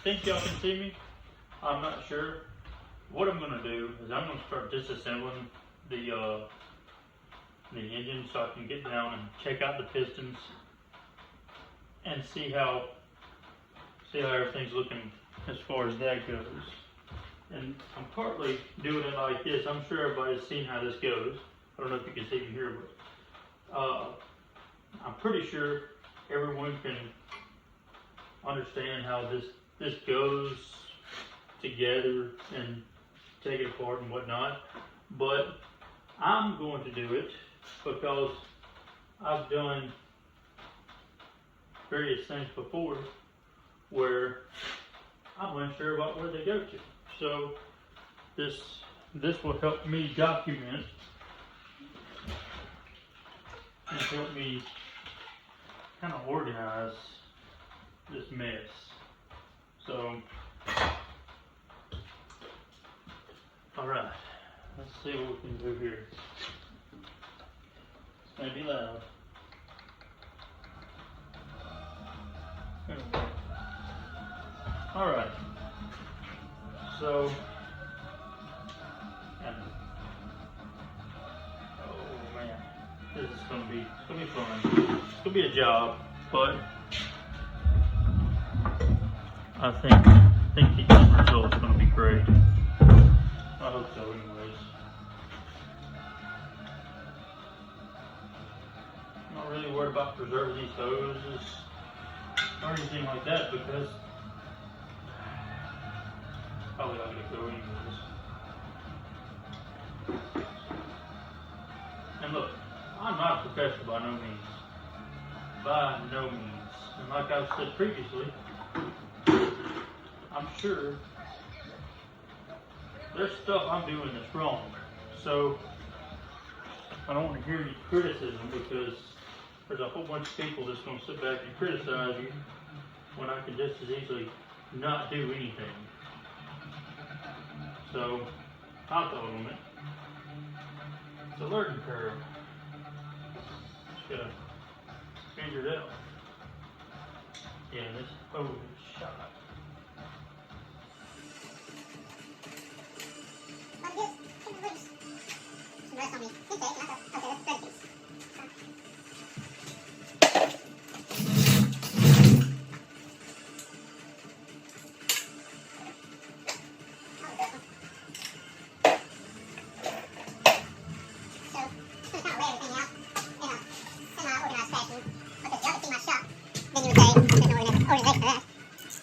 think y'all can see me. I'm not sure. What I'm gonna do is I'm gonna start disassembling the engine so I can get down and check out the pistons and see how everything's looking as far as that goes. And I'm partly doing it like this. I'm sure everybody's seen how this goes. I don't know if you can see me here, but I'm pretty sure everyone can understand how this goes together and take it apart and whatnot. But I'm going to do it because I've done various things before where I'm unsure about where they go to. So this will help me document and help me kind of organize this mess. So, all right, let's see what we can do here. It's gonna be loud. All right. So, oh man, this is gonna be fun. It's gonna be a job, but I think the end result's gonna be great. I hope so, anyways. I'm not really worried about preserving these hoses or anything like that because probably not gonna go anyways. And look, I'm not a professional by no means. By no means. And like I've said previously, I'm sure there's stuff I'm doing that's wrong. So I don't want to hear any criticism because there's a whole bunch of people that's going to sit back and criticize you when I can just as easily not do anything. So I'll tell them it. It's a learning curve. Just gotta figure it out. Yeah, this hose is shot.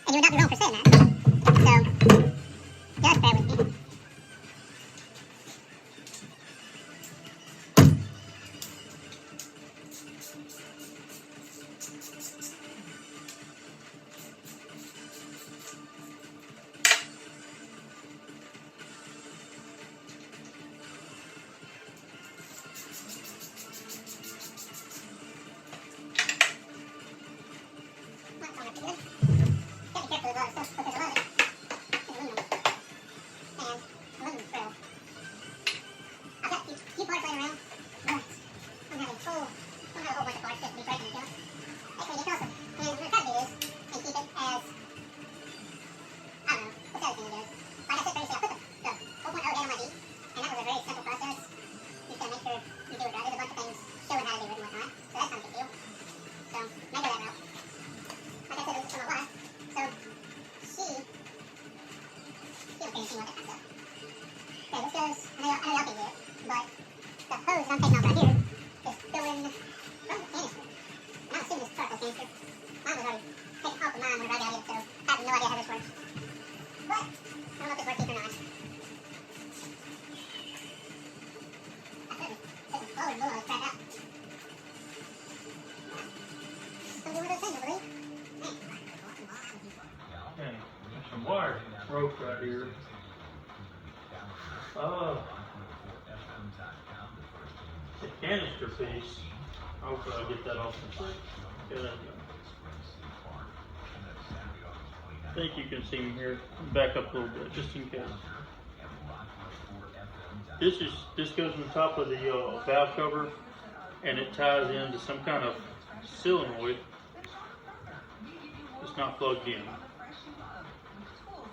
And you're not the wrong for saying that. So, just bear with me. Some wire broke right here. The canister piece. Hopefully I'll get that off the clip. Okay, there we go. I think you can see me here. Back up a little bit, just in case. This goes on top of the valve cover, and it ties into some kind of solenoid. It's not plugged in.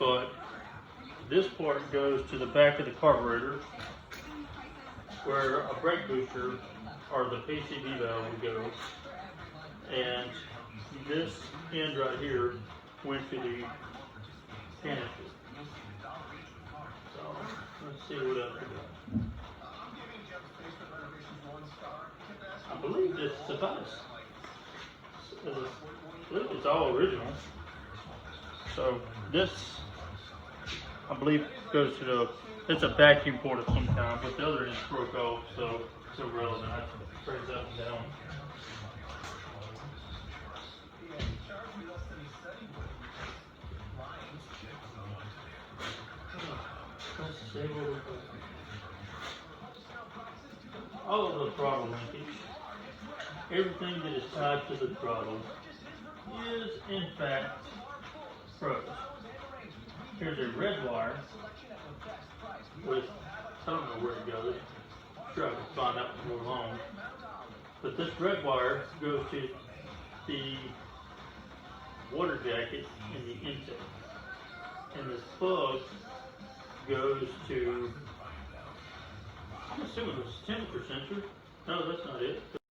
but this part goes to the back of the carburetor, where a brake booster or the PCV valve would go, and this end right here went to the canister. So let's see what else we got. I believe this suffices. I believe it's all original. So this, I believe, goes to the, it's a vacuum port of some kind, but the other end broke off, so it's irrelevant. I have to raise up and down. Let's see what we got. All of the throttle linkage, everything that is tied to the throttle is in fact froze. Here's a red wire with, I don't know where it goes. I'm sure I can find out before long. But this red wire goes to the water jacket in the intake. And this plug goes to, I'm assuming it's temperature sensor. No, that's not it.